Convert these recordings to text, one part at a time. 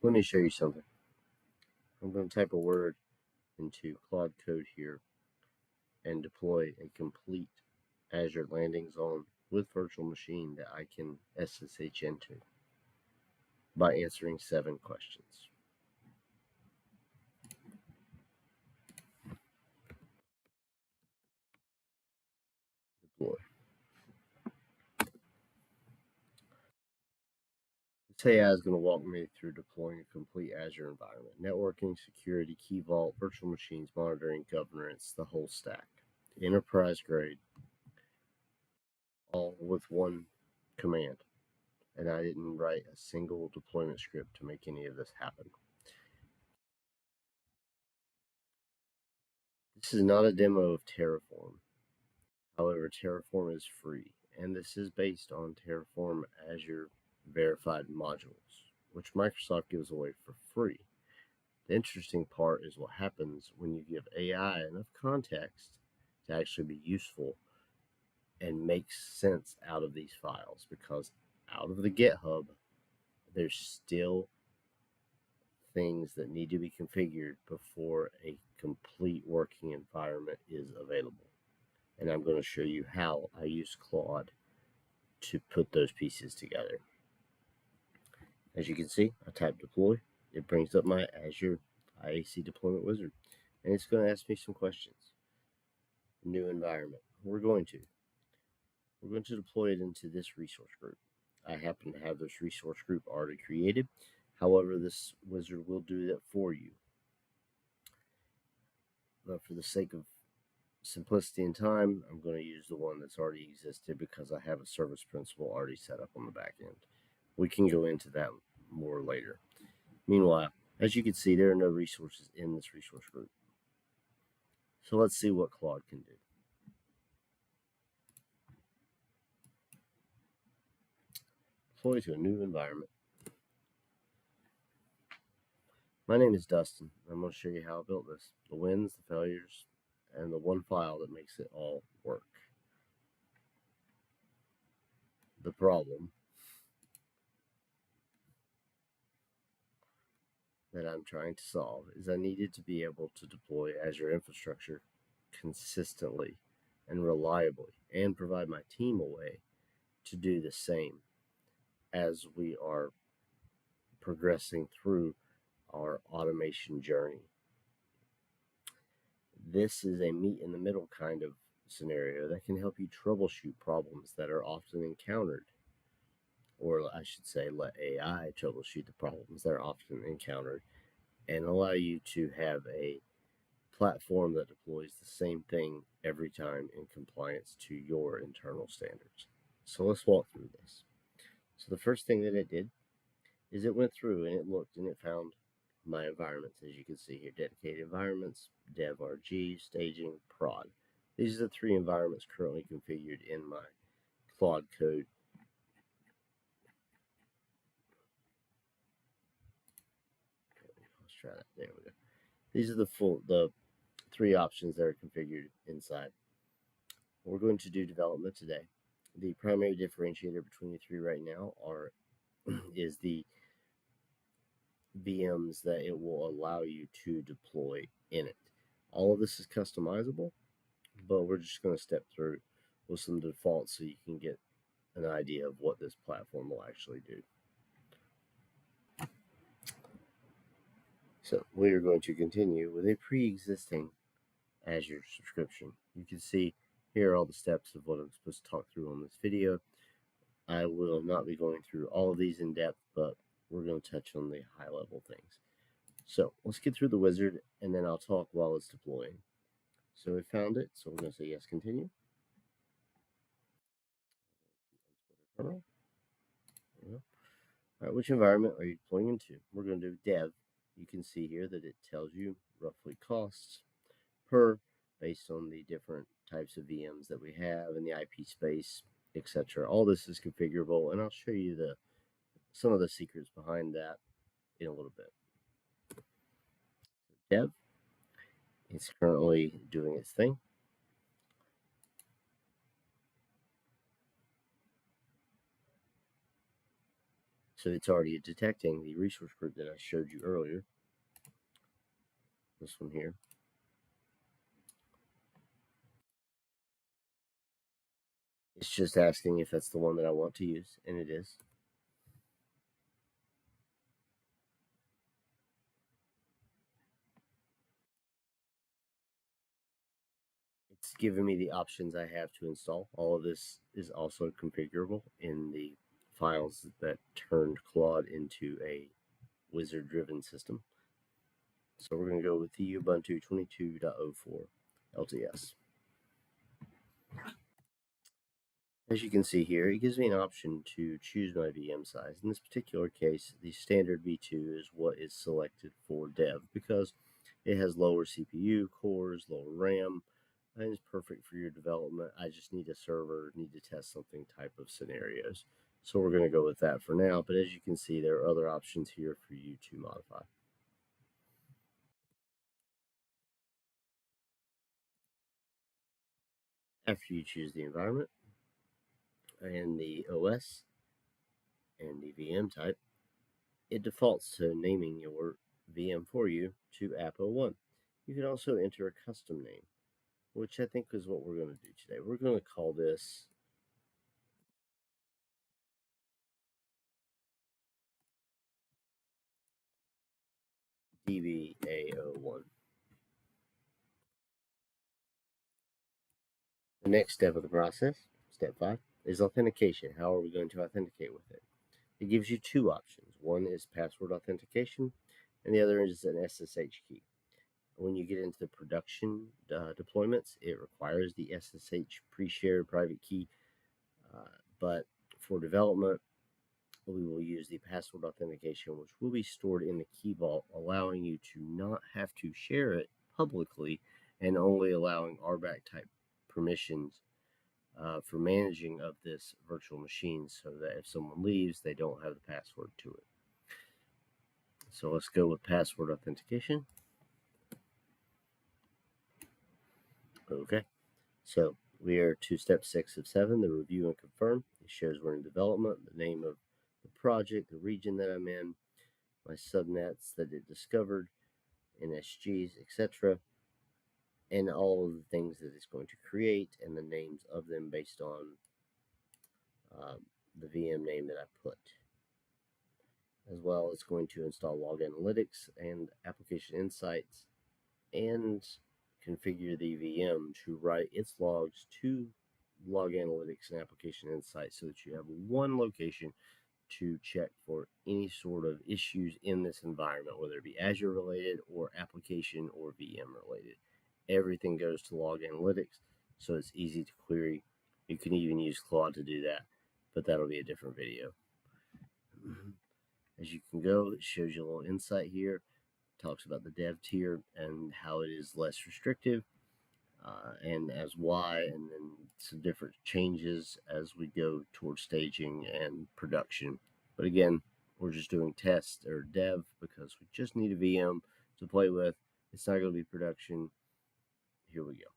Let me show you something. I'm going to type a word into Claude Code here and deploy a complete Azure Landing Zone with virtual machine that I can SSH into by answering 7 questions. Deploy. This AI is going to walk me through deploying a complete Azure environment. Networking, security, key vault, virtual machines, monitoring, governance, the whole stack. Enterprise grade, all with one command. And I didn't write a single deployment script to make any of this happen. This is not a demo of Terraform. However, Terraform is free, and this is based on Terraform Azure verified modules, which Microsoft gives away for free. The interesting part is what happens when you give AI enough context to actually be useful and make sense out of these files, because out of the GitHub, there's still things that need to be configured before a complete working environment is available. And I'm going to show you how I use Claude to put those pieces together. As you can see, I type deploy. It brings up my Azure IAC deployment wizard, and it's going to ask me some questions. New environment. We're going to deploy it into this resource group. I happen to have this resource group already created. However, this wizard will do that for you. But for the sake of simplicity and time, I'm going to use the one that's already existed because I have a service principal already set up on the back end. We can go into that more later. Meanwhile, as you can see, there are no resources in this resource group. So let's see what Claude can do. Deploy to a new environment. My name is Dustin. I'm going to show you how I built this. The wins, the failures, and the one file that makes it all work. The problem that I'm trying to solve is I needed to be able to deploy Azure infrastructure consistently and reliably and provide my team a way to do the same as we are progressing through our automation journey. This is a meet in the middle kind of scenario that can help you troubleshoot problems that are often encountered, or I should say, let AI troubleshoot the problems that are often encountered and allow you to have a platform that deploys the same thing every time in compliance to your internal standards. So let's walk through this. So the first thing that it did is it went through and it looked and it found my environments. As you can see here, dedicated environments, dev RG, staging, prod. These are the 3 environments currently configured in my Claude Code. Let's try that. There we go. These are the 3 options that are configured inside. We're going to do development today. The primary differentiator between the 3 right now is the VMs that it will allow you to deploy in it. All of this is customizable, but we're just going to step through with some defaults so you can get an idea of what this platform will actually do. So we are going to continue with a pre-existing Azure subscription. You can see here are all the steps of what I'm supposed to talk through on this video. I will not be going through all of these in depth, but we're going to touch on the high level things. So let's get through the wizard and then I'll talk while it's deploying. So we found it, so we're going to say yes, continue. All right, which environment are you deploying into? We're going to do dev. You can see here that it tells you roughly costs per based on the different types of VMs that we have and the IP space, etc. All this is configurable, and I'll show you some of the secrets behind that in a little bit. Dev is currently doing its thing. So it's already detecting the resource group that I showed you earlier. This one here. It's just asking if that's the one that I want to use, and it is. It's giving me the options I have to install. All of this is also configurable in the files that turned Claude into a wizard-driven system. So we're going to go with the Ubuntu 22.04 LTS. As you can see here, it gives me an option to choose my VM size. In this particular case, the standard V2 is what is selected for dev because it has lower CPU cores, lower RAM, and is perfect for your development. I just need a server, need to test something type of scenarios. So we're going to go with that for now, but as you can see, there are other options here for you to modify. After you choose the environment and the OS and the VM type, it defaults to naming your VM for you to app01. You can also enter a custom name, which I think is what we're going to do today. We're going to call this DVA01. The next step of the process, step 5, is authentication. How are we going to authenticate with it? It gives you two options. One is password authentication, and the other is an SSH key. When you get into the production deployments, it requires the SSH pre-shared private key, but for development, we will use the password authentication, which will be stored in the key vault, allowing you to not have to share it publicly and only allowing RBAC type permissions for managing of this virtual machine so that if someone leaves, they don't have the password to it. So let's go with password authentication. Okay, so we are to step 6 of 7, the review and confirm. It shows we're in development, the name of the project, the region that I'm in, my subnets that it discovered, NSGs, etc., and all of the things that it's going to create and the names of them based on the VM name that I put. As well, it's going to install log analytics and application insights and configure the VM to write its logs to log analytics and application insights so that you have one location to check for any sort of issues in this environment, whether it be Azure related or application or VM related. Everything goes to log analytics, so it's easy to query. You can even use Claude to do that, but that'll be a different video. As you can go, it shows you a little insight here. Talks about the dev tier and how it is less restrictive, and as why, and then some different changes as we go towards staging and production. But again, we're just doing test or dev because we just need a VM to play with. It's not going to be production. Here we go.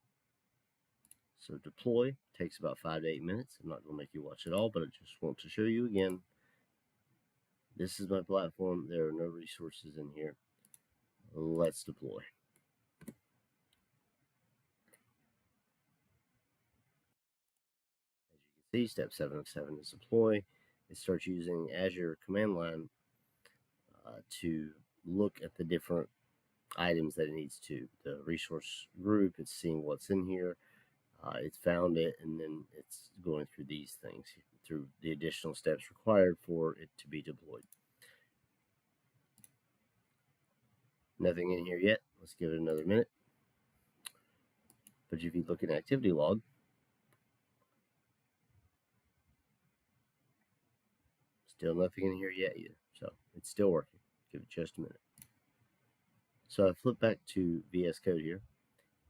So deploy takes about 5 to 8 minutes. I'm not going to make you watch it all, but I just want to show you again. This is my platform. There are no resources in here. Let's deploy. As you can see, step 7 of 7 is deploy. It starts using Azure command line to look at the different items that it needs to. The resource group, it's seeing what's in here. It's found it, and then it's going through these things, through the additional steps required for it to be deployed. Nothing in here yet. Let's give it another minute. But if you look at activity log, still nothing in here yet either. So it's still working. Give it just a minute. So I flip back to VS Code here,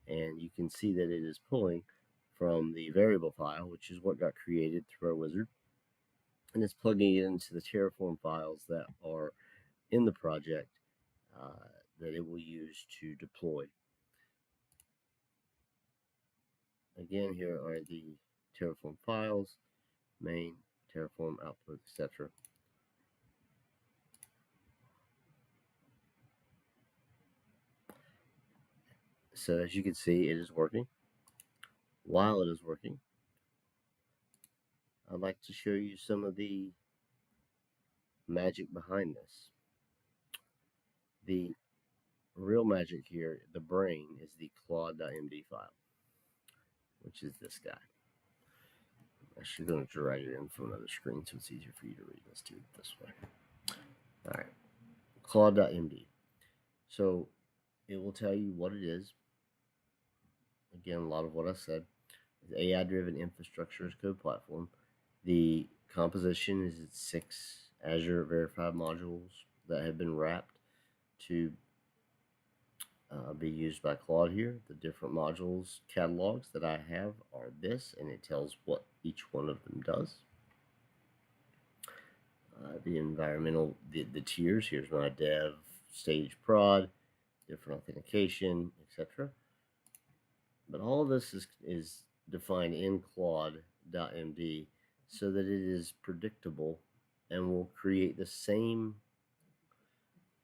and you can see that it is pulling from the variable file, which is what got created through our wizard, and it's plugging it into the Terraform files that are in the project that it will use to deploy. Again, here are the Terraform files, main, Terraform output, etc. So as you can see, it is working. While it is working, I'd like to show you some of the magic behind this. The real magic here, the brain, is the Claude.md file, which is this guy. I'm actually going to drag it in from another screen so it's easier for you to read. Let's do it this way. All right, Claude.md. So it will tell you what it is. Again, a lot of what I said is AI-driven infrastructure as code platform. The composition is its 6 Azure verified modules that have been wrapped to be used by Claude here. The different modules catalogs that I have are this, and it tells what each one of them does. The environmental, the tiers, here's my dev, stage prod, different authentication, etc. But all of this is defined in Claude.md so that it is predictable and will create the same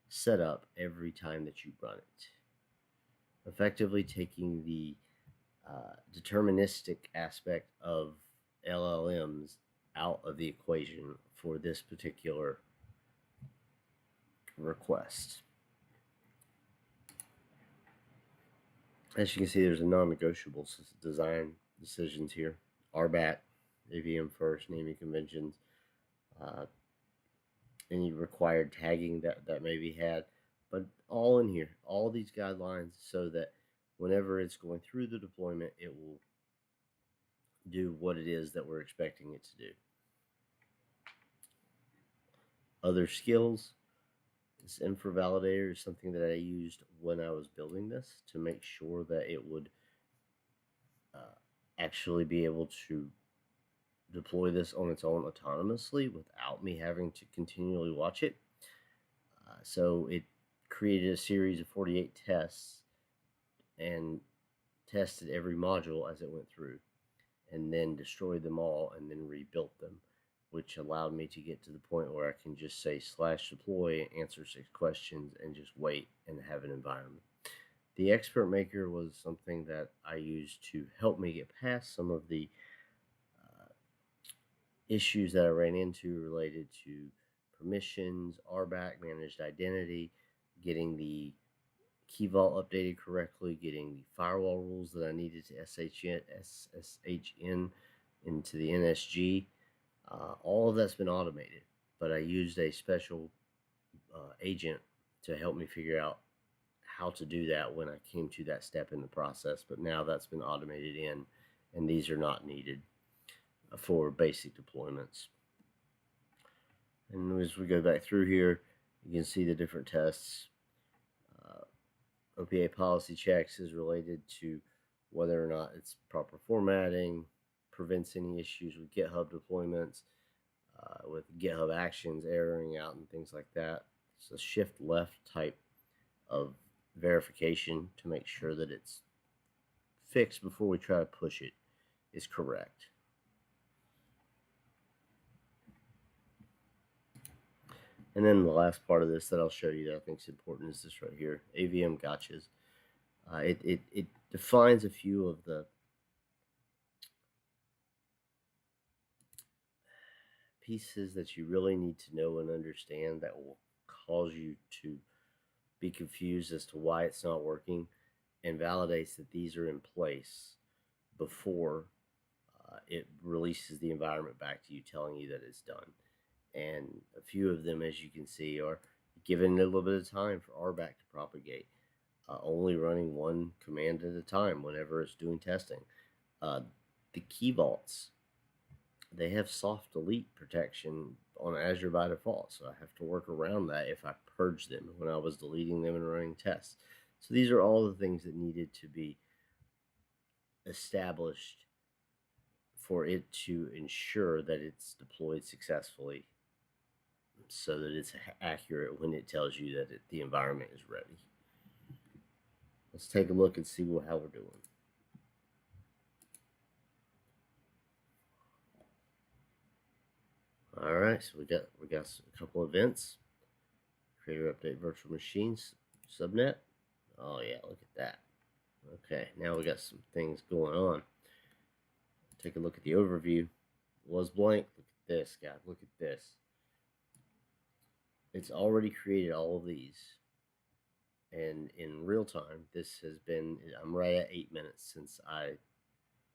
setup every time that you run it, effectively taking the deterministic aspect of LLMs out of the equation for this particular request. As you can see, there's a non-negotiable design decisions here. RBAC, AVM first, naming conventions, any required tagging that may be had, but all in here, all these guidelines, so that whenever it's going through the deployment, it will do what it is that we're expecting it to do. Other skills, this Infra validator is something that I used when I was building this to make sure that it would actually be able to deploy this on its own autonomously without me having to continually watch it. So it created a series of 48 tests and tested every module as it went through, and then destroyed them all and then rebuilt them, which allowed me to get to the point where I can just say /deploy, answer 6 questions, and just wait and have an environment. The expert maker was something that I used to help me get past some of the issues that I ran into related to permissions, RBAC, managed identity, getting the key vault updated correctly, getting the firewall rules that I needed to SSH in into the NSG. All of that's been automated, but I used a special agent to help me figure out how to do that when I came to that step in the process. But now that's been automated in, and these are not needed for basic deployments. And as we go back through here, you can see the different tests. OPA policy checks is related to whether or not it's proper formatting, prevents any issues with GitHub deployments, with GitHub actions erroring out and things like that. It's a shift left type of verification to make sure that it's fixed before we try to push it is correct. And then the last part of this that I'll show you that I think is important is this right here, AVM gotchas. It defines a few of the pieces that you really need to know and understand that will cause you to be confused as to why it's not working, and validates that these are in place before it releases the environment back to you, telling you that it's done. And a few of them, as you can see, are given a little bit of time for RBAC to propagate, only running one command at a time whenever it's doing testing. The key vaults, they have soft delete protection on Azure by default, so I have to work around that if I purge them when I was deleting them and running tests. So these are all the things that needed to be established for it to ensure that it's deployed successfully, so that it's accurate when it tells you that the environment is ready. Let's take a look and see how we're doing. All right, so we got a couple events. Creator update virtual machines subnet. Oh yeah, look at that. Okay, now we got some things going on. Take a look at the overview. It was blank. Look at this, guys. Look at this. It's already created all of these. And in real time, this has been, I'm right at 8 minutes since I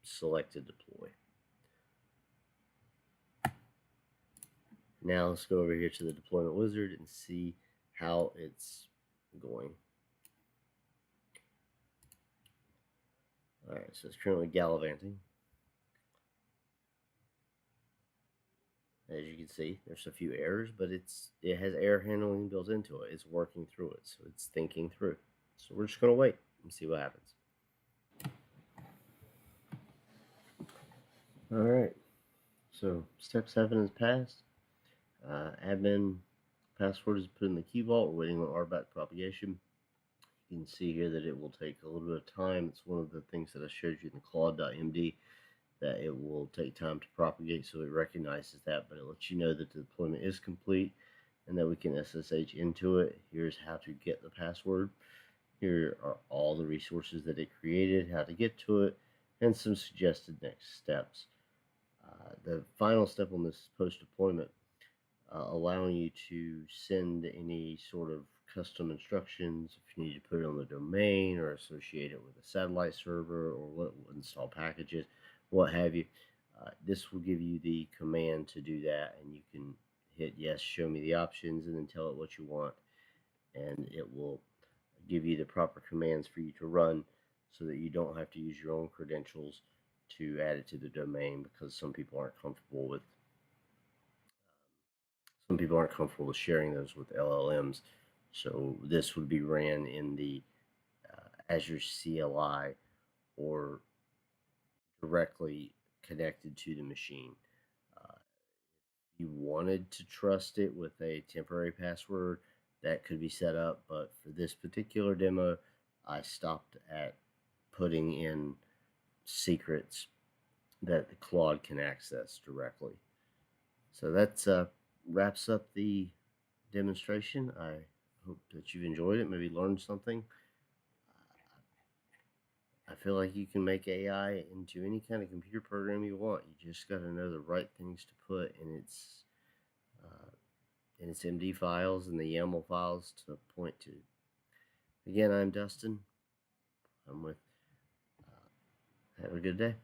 selected deploy. Now let's go over here to the deployment wizard and see how it's going. All right, so it's currently gallivanting. As you can see, there's a few errors, but it has error handling built into it. It's working through it, so it's thinking through. So we're just going to wait and see what happens. All right, so step 7 is passed. Admin password is put in the key vault. We're waiting on RBAC propagation. You can see here that it will take a little bit of time. It's one of the things that I showed you in the Claude.md, that it will take time to propagate, so it recognizes that, but it lets you know that the deployment is complete and that we can SSH into it. Here's how to get the password. Here are all the resources that it created, how to get to it, and some suggested next steps. The final step on this post-deployment, allowing you to send any sort of custom instructions if you need to put it on the domain or associate it with a satellite server or install packages, what have you. This will give you the command to do that, and you can hit yes, show me the options, and then tell it what you want, and it will give you the proper commands for you to run so that you don't have to use your own credentials to add it to the domain, because some people aren't comfortable with sharing those with LLMs. So this would be ran in the Azure CLI or directly connected to the machine. If you wanted to trust it with a temporary password, that could be set up, but for this particular demo, I stopped at putting in secrets that the Claude can access directly. So that wraps up the demonstration. I hope that you've enjoyed it, maybe learned something. I feel like you can make AI into any kind of computer program you want. You just got to know the right things to put in its MD files and the YAML files to point to. Again, I'm Dustin. I'm with. Have a good day.